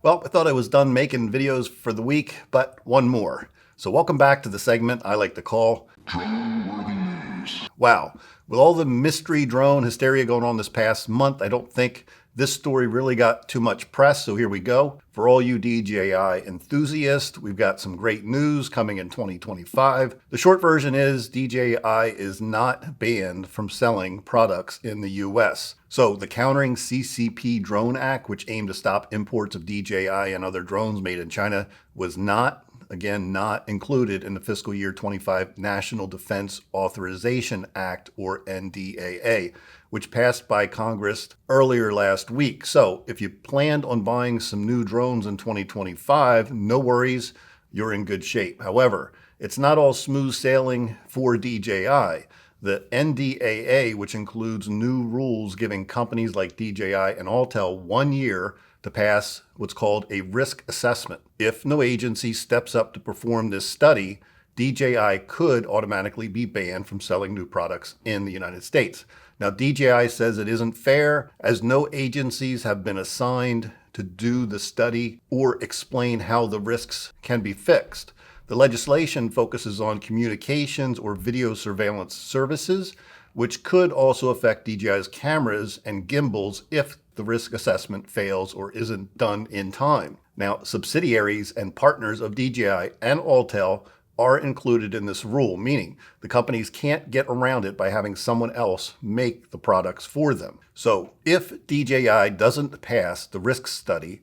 Well, I thought I was done making videos for the week, but one more. So welcome back to the segment I like to call Drone-Worthy News. Wow, with all the mystery drone hysteria going on this past month, I don't think this story really got too much press, so here we go. For all you DJI enthusiasts, we've got some great news coming in 2025. The short version is DJI is not banned from selling products in the US. So the Countering CCP Drone Act, which aimed to stop imports of DJI and other drones made in China, was not included in the fiscal year 25 National Defense Authorization Act, or NDAA, which passed by Congress earlier last week. So if you planned on buying some new drones in 2025, no worries, you're in good shape. However, it's not all smooth sailing for DJI. The NDAA, which includes new rules giving companies like DJI and Autel 1 year to pass what's called a risk assessment. If no agency steps up to perform this study, DJI could automatically be banned from selling new products in the United States. Now, DJI says it isn't fair, as no agencies have been assigned to do the study or explain how the risks can be fixed. The legislation focuses on communications or video surveillance services, which could also affect DJI's cameras and gimbals if the risk assessment fails or isn't done in time. Now, subsidiaries and partners of DJI and Autel are included in this rule, meaning the companies can't get around it by having someone else make the products for them. So if DJI doesn't pass the risk study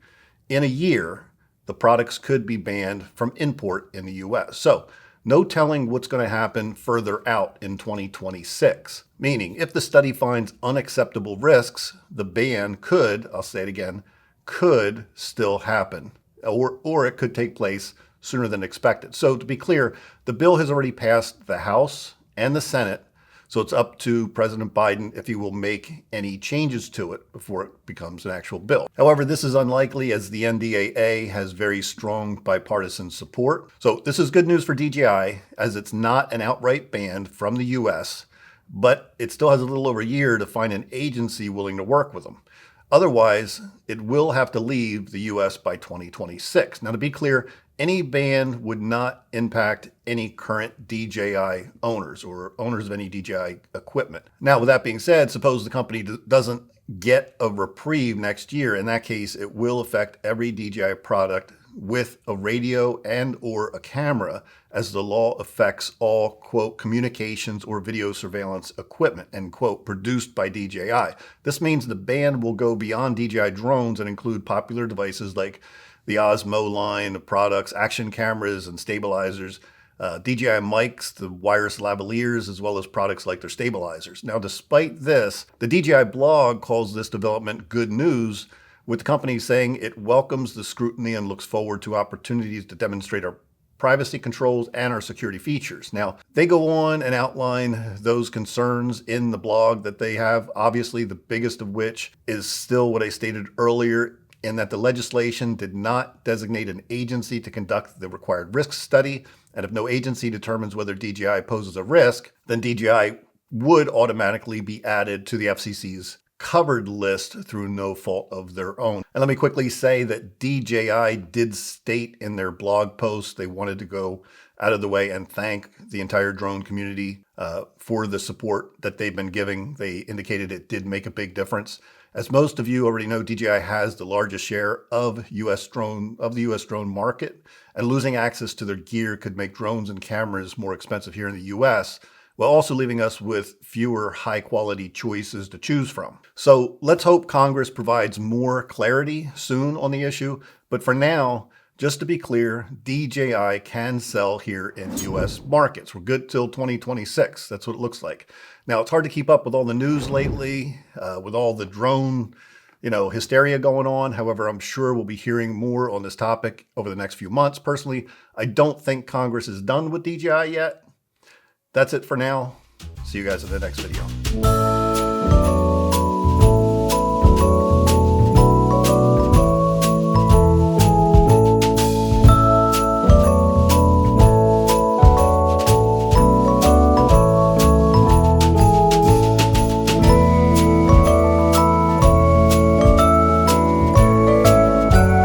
in a year, the products could be banned from import in the US. So no telling what's going to happen further out in 2026. Meaning, if the study finds unacceptable risks, the ban could, I'll say it again, could still happen. Or it could take place sooner than expected. So to be clear, the bill has already passed the House and the Senate. So it's up to President Biden if he will make any changes to it before it becomes an actual bill. However, this is unlikely as the NDAA has very strong bipartisan support. So this is good news for DJI as it's not an outright ban from the US, but it still has a little over a year to find an agency willing to work with them. Otherwise, it will have to leave the US by 2026. Now, to be clear, any ban would not impact any current DJI owners or owners of any DJI equipment. Now, with that being said, suppose the company doesn't get a reprieve next year. In that case, it will affect every DJI product with a radio and or a camera, as the law affects all, quote, communications or video surveillance equipment, end quote, produced by DJI. This means the ban will go beyond DJI drones and include popular devices like the Osmo line of products, action cameras and stabilizers, DJI mics, the wireless lavaliers, as well as products like their stabilizers. Now, despite this, the DJI blog calls this development good news, with the company saying it welcomes the scrutiny and looks forward to opportunities to demonstrate our privacy controls and our security features. Now, they go on and outline those concerns in the blog that they have, obviously the biggest of which is still what I stated earlier, in that the legislation did not designate an agency to conduct the required risk study. And if no agency determines whether DJI poses a risk, then DJI would automatically be added to the FCC's covered list through no fault of their own. And let me quickly say that DJI did state in their blog post they wanted to go out of the way and thank the entire drone community for the support that they've been giving. They indicated it did make a big difference. As most of you already know, DJI has the largest share of the US drone market, and losing access to their gear could make drones and cameras more expensive here in the US, while also leaving us with fewer high-quality choices to choose from. So let's hope Congress provides more clarity soon on the issue. But for now, just to be clear, DJI can sell here in US markets. We're good till 2026. That's what it looks like. Now, it's hard to keep up with all the news lately, with all the drone hysteria going on. However, I'm sure we'll be hearing more on this topic over the next few months. Personally, I don't think Congress is done with DJI yet. That's it for now. See you guys in the next video.